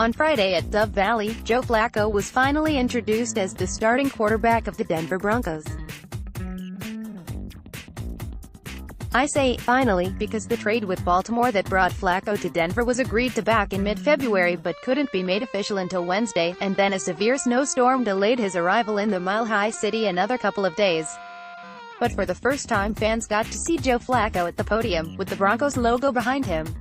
On Friday at Dove Valley, Joe Flacco was finally introduced as the starting quarterback of the Denver Broncos. I say, finally, because the trade with Baltimore that brought Flacco to Denver was agreed to back in mid-February but couldn't be made official until Wednesday, and then a severe snowstorm delayed his arrival in the Mile High City another couple of days. But for the first time fans got to see Joe Flacco at the podium, with the Broncos logo behind him.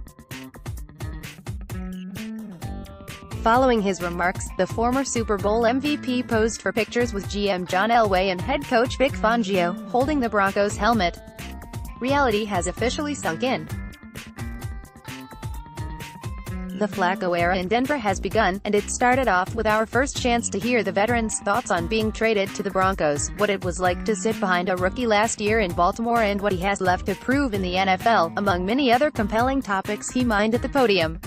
Following his remarks, the former Super Bowl MVP posed for pictures with GM John Elway and head coach Vic Fangio, holding the Broncos helmet. Reality has officially sunk in. The Flacco era in Denver has begun, and it started off with our first chance to hear the veteran's thoughts on being traded to the Broncos, what it was like to sit behind a rookie last year in Baltimore and what he has left to prove in the NFL, among many other compelling topics he mined at the podium.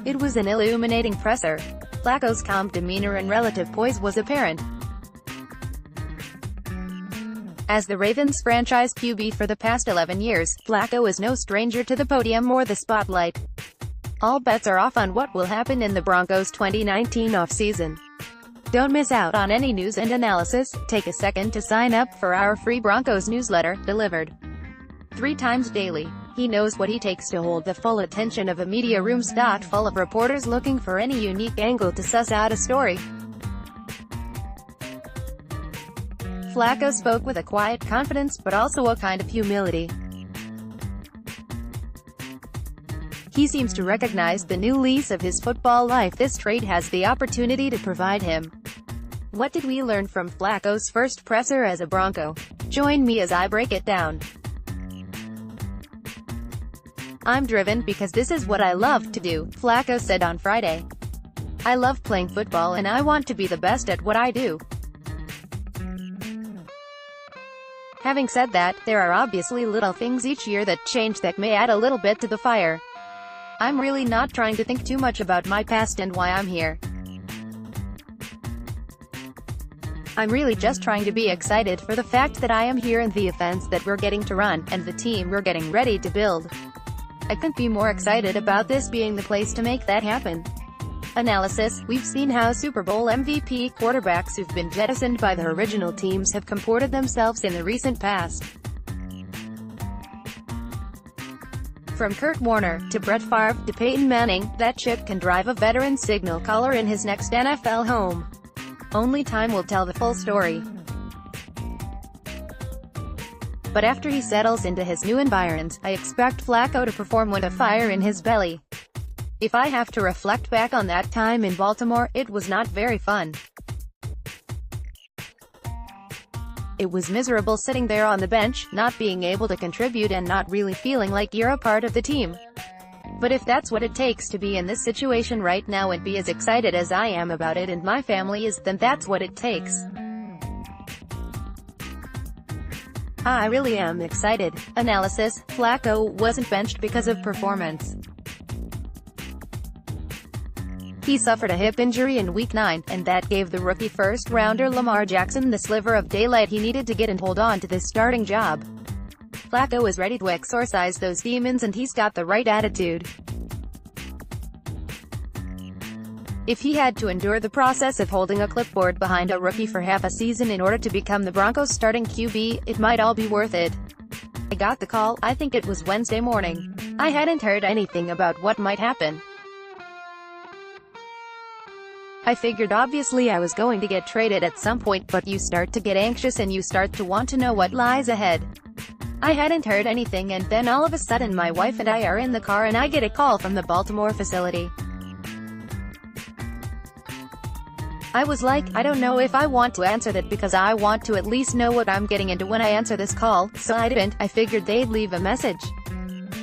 It was an illuminating presser. Flacco's calm demeanor and relative poise was apparent. As the Ravens' franchise QB for the past 11 years, Flacco is no stranger to the podium or the spotlight. All bets are off on what will happen in the Broncos' 2019 offseason. Don't miss out on any news and analysis. Take a second to sign up for our free Broncos newsletter, delivered 3 times daily. He knows what he takes to hold the full attention of a media room stocked full of reporters looking for any unique angle to suss out a story. Flacco spoke with a quiet confidence but also a kind of humility. He seems to recognize the new lease of his football life this trade has the opportunity to provide him. What did we learn from Flacco's first presser as a Bronco? Join me as I break it down. I'm driven because this is what I love to do, Flacco said on Friday. I love playing football and I want to be the best at what I do. Having said that, there are obviously little things each year that change that may add a little bit to the fire. I'm really not trying to think too much about my past and why I'm here. I'm really just trying to be excited for the fact that I am here and the offense that we're getting to run, and the team we're getting ready to build. I couldn't be more excited about this being the place to make that happen. Analysis: we've seen how Super Bowl MVP quarterbacks who've been jettisoned by their original teams have comported themselves in the recent past. From Kurt Warner, to Brett Favre, to Peyton Manning, that chip can drive a veteran signal caller in his next NFL home. Only time will tell the full story. But after he settles into his new environs, I expect Flacco to perform with a fire in his belly. If I have to reflect back on that time in Baltimore, it was not very fun. It was miserable sitting there on the bench, not being able to contribute and not really feeling like you're a part of the team. But if that's what it takes to be in this situation right now and be as excited as I am about it and my family is, then that's what it takes. I really am excited. Analysis: Flacco wasn't benched because of performance. He suffered a hip injury in Week 9, and that gave the rookie first-rounder Lamar Jackson the sliver of daylight he needed to get and hold on to this starting job. Flacco is ready to exorcise those demons and he's got the right attitude. If he had to endure the process of holding a clipboard behind a rookie for half a season in order to become the Broncos' starting QB, it might all be worth it. I got the call, I think it was Wednesday morning. I hadn't heard anything about what might happen. I figured obviously I was going to get traded at some point, but you start to get anxious and you start to want to know what lies ahead. I hadn't heard anything, and then all of a sudden my wife and I are in the car and I get a call from the Baltimore facility. I was like, I don't know if I want to answer that because I want to at least know what I'm getting into when I answer this call, so I didn't. I figured they'd leave a message.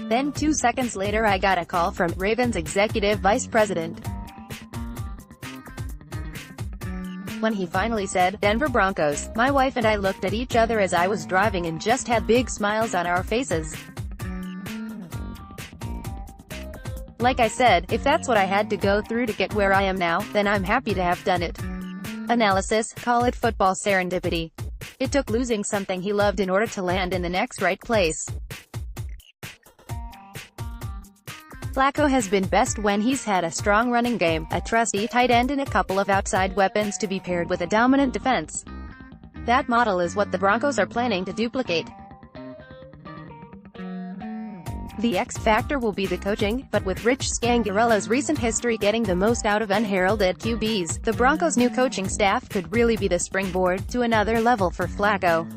Then 2 seconds later I got a call from Ravens executive vice president. When he finally said, "Denver Broncos," my wife and I looked at each other as I was driving and just had big smiles on our faces. Like I said, if that's what I had to go through to get where I am now, then I'm happy to have done it. Analysis: call it football serendipity. It took losing something he loved in order to land in the next right place. Flacco has been best when he's had a strong running game, a trusty tight end and a couple of outside weapons to be paired with a dominant defense. That model is what the Broncos are planning to duplicate. The X factor will be the coaching, but with Rich Scangarello's recent history getting the most out of unheralded QBs, the Broncos' new coaching staff could really be the springboard to another level for Flacco.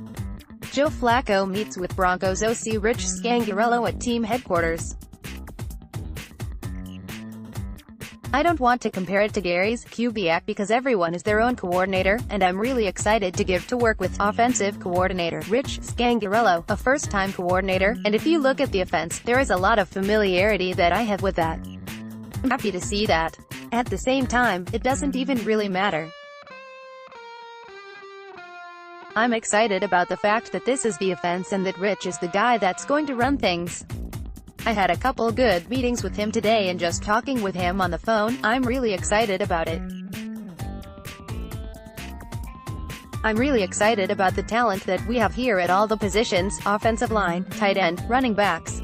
Joe Flacco meets with Broncos OC Rich Scangarello at team headquarters. I don't want to compare it to Gary's QB act because everyone is their own coordinator, and I'm really excited to give to work with offensive coordinator Rich Scangarello, a first-time coordinator, and if you look at the offense, there is a lot of familiarity that I have with that. I'm happy to see that. At the same time, it doesn't even really matter. I'm excited about the fact that this is the offense and that Rich is the guy that's going to run things. I had a couple good meetings with him today and just talking with him on the phone, I'm really excited about it. I'm really excited about the talent that we have here at all the positions, offensive line, tight end, running backs.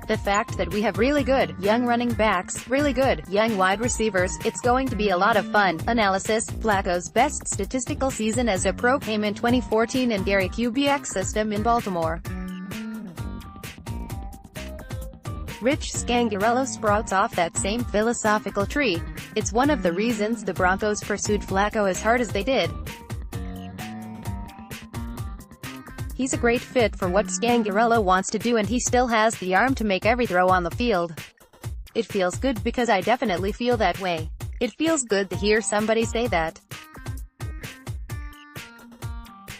The fact that we have really good, young running backs, really good, young wide receivers, it's going to be a lot of fun. Analysis: Flacco's best statistical season as a pro came in 2014 in Gary QBX system in Baltimore. Rich Scangarello sprouts off that same philosophical tree. It's one of the reasons the Broncos pursued Flacco as hard as they did. He's a great fit for what Scangarello wants to do and he still has the arm to make every throw on the field. It feels good because I definitely feel that way. It feels good to hear somebody say that.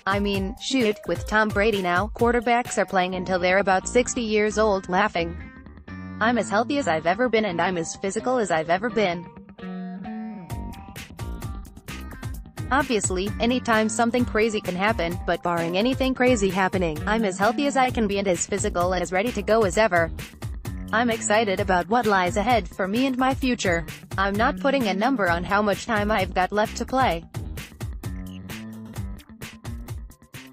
I mean, shoot, with Tom Brady now, quarterbacks are playing until they're about 60 years old, laughing. I'm as healthy as I've ever been and I'm as physical as I've ever been. Obviously, anytime something crazy can happen, but barring anything crazy happening, I'm as healthy as I can be and as physical and as ready to go as ever. I'm excited about what lies ahead for me and my future. I'm not putting a number on how much time I've got left to play.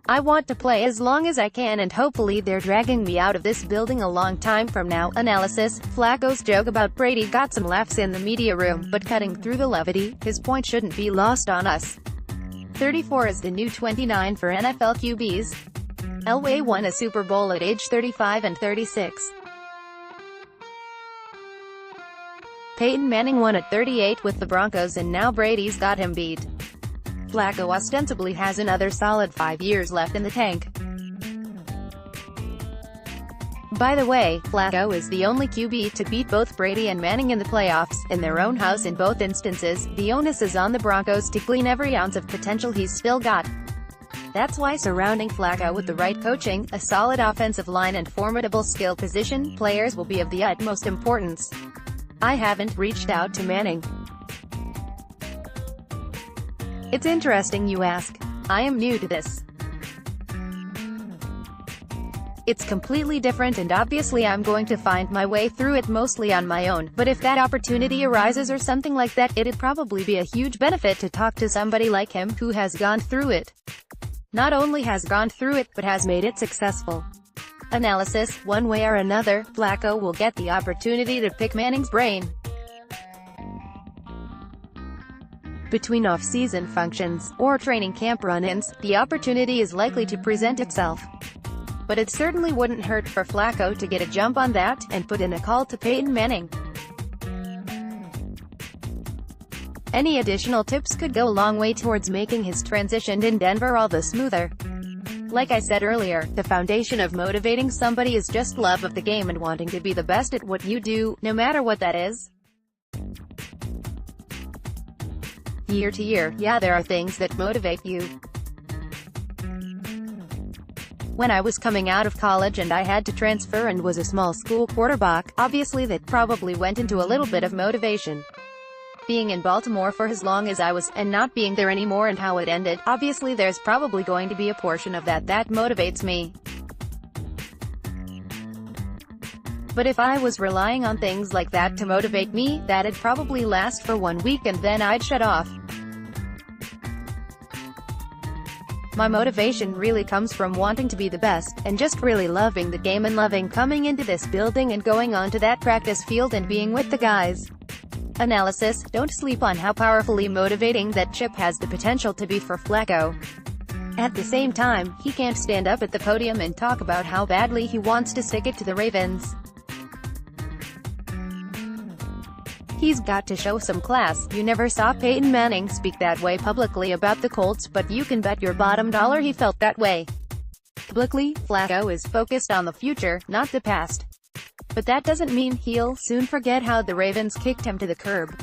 I want to play as long as I can and hopefully they're dragging me out of this building a long time from now. Analysis: Flacco's joke about Brady got some laughs in the media room, but cutting through the levity, his point shouldn't be lost on us. 34 is the new 29 for NFL QBs. Elway won a Super Bowl at age 35 and 36. Peyton Manning won at 38 with the Broncos and now Brady's got him beat. Flacco ostensibly has another solid 5 years left in the tank. By the way, Flacco is the only QB to beat both Brady and Manning in the playoffs, in their own house in both instances. The onus is on the Broncos to glean every ounce of potential he's still got. That's why surrounding Flacco with the right coaching, a solid offensive line and formidable skill position players will be of the utmost importance. I haven't reached out to Manning. It's interesting you ask. I am new to this. It's completely different and obviously I'm going to find my way through it mostly on my own, but if that opportunity arises or something like that, it'd probably be a huge benefit to talk to somebody like him, who has gone through it. Not only has gone through it, but has made it successful. Analysis: one way or another, Flacco will get the opportunity to pick Manning's brain. Between off-season functions, or training camp run-ins, the opportunity is likely to present itself. But it certainly wouldn't hurt for Flacco to get a jump on that, and put in a call to Peyton Manning. Any additional tips could go a long way towards making his transition in Denver all the smoother. Like I said earlier, the foundation of motivating somebody is just love of the game and wanting to be the best at what you do, no matter what that is. Year to year, yeah, there are things that motivate you. When I was coming out of college and I had to transfer and was a small school quarterback, obviously that probably went into a little bit of motivation. Being in Baltimore for as long as I was, and not being there anymore and how it ended, obviously there's probably going to be a portion of that motivates me. But if I was relying on things like that to motivate me, that'd probably last for 1 week and then I'd shut off. My motivation really comes from wanting to be the best, and just really loving the game and loving coming into this building and going onto that practice field and being with the guys. Analysis: don't sleep on how powerfully motivating that chip has the potential to be for Flacco. At the same time, he can't stand up at the podium and talk about how badly he wants to stick it to the Ravens. He's got to show some class. You never saw Peyton Manning speak that way publicly about the Colts, but you can bet your bottom dollar he felt that way. Publicly, Flacco is focused on the future, not the past. But that doesn't mean he'll soon forget how the Ravens kicked him to the curb.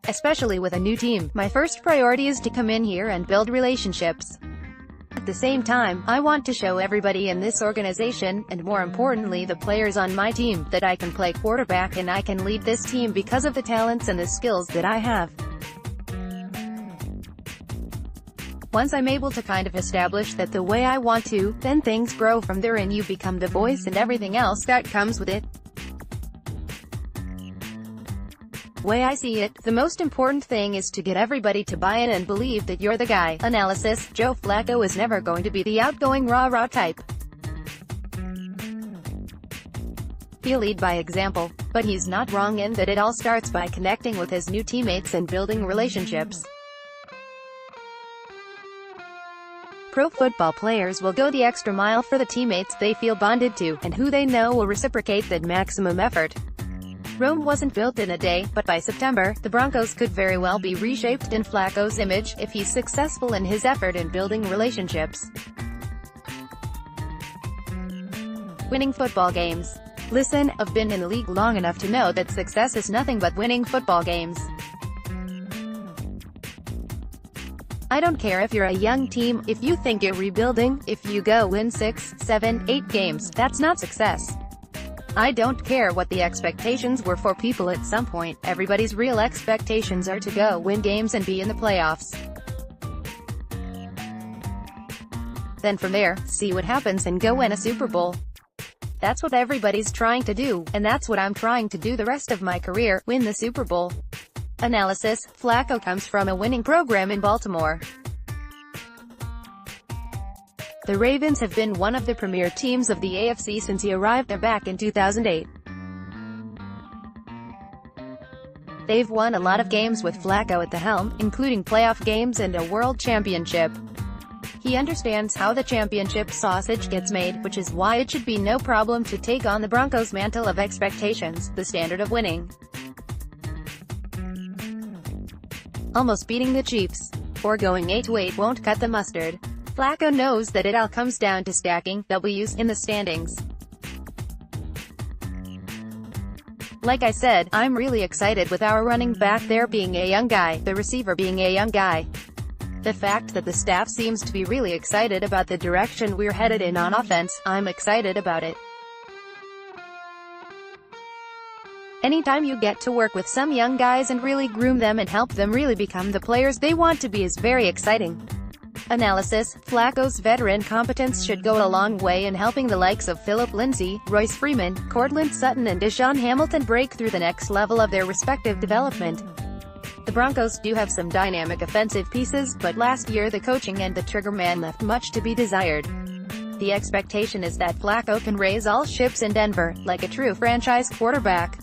Especially with a new team, my first priority is to come in here and build relationships. At the same time, I want to show everybody in this organization, and more importantly the players on my team, that I can play quarterback and I can lead this team because of the talents and the skills that I have. Once I'm able to kind of establish that the way I want to, then things grow from there and you become the voice and everything else that comes with it. Way I see it, the most important thing is to get everybody to buy in and believe that you're the guy. Analysis: Joe Flacco is never going to be the outgoing rah-rah type. He'll lead by example, but he's not wrong in that it all starts by connecting with his new teammates and building relationships. Pro football players will go the extra mile for the teammates they feel bonded to, and who they know will reciprocate that maximum effort. Rome wasn't built in a day, but by September, the Broncos could very well be reshaped in Flacco's image, if he's successful in his effort in building relationships. Winning football games. Listen, I've been in the league long enough to know that success is nothing but winning football games. I don't care if you're a young team, if you think you're rebuilding, if you go win 6, 7, 8 games, that's not success. I don't care what the expectations were for people at some point. Everybody's real expectations are to go win games and be in the playoffs. Then from there, see what happens and go win a Super Bowl. That's what everybody's trying to do, and that's what I'm trying to do the rest of my career, win the Super Bowl. Analysis: Flacco comes from a winning program in Baltimore. The Ravens have been one of the premier teams of the AFC since he arrived there back in 2008. They've won a lot of games with Flacco at the helm, including playoff games and a world championship. He understands how the championship sausage gets made, which is why it should be no problem to take on the Broncos' mantle of expectations, the standard of winning. Almost beating the Chiefs, or going 8-8 won't cut the mustard. Flacco knows that it all comes down to stacking W's in the standings. Like I said, I'm really excited with our running back there being a young guy, the receiver being a young guy. The fact that the staff seems to be really excited about the direction we're headed in on offense, I'm excited about it. Anytime you get to work with some young guys and really groom them and help them really become the players they want to be is very exciting. Analysis: Flacco's veteran competence should go a long way in helping the likes of Philip Lindsay, Royce Freeman, Courtland Sutton and Deshaun Hamilton break through the next level of their respective development. The Broncos do have some dynamic offensive pieces, but last year the coaching and the trigger man left much to be desired. The expectation is that Flacco can raise all ships in Denver, like a true franchise quarterback.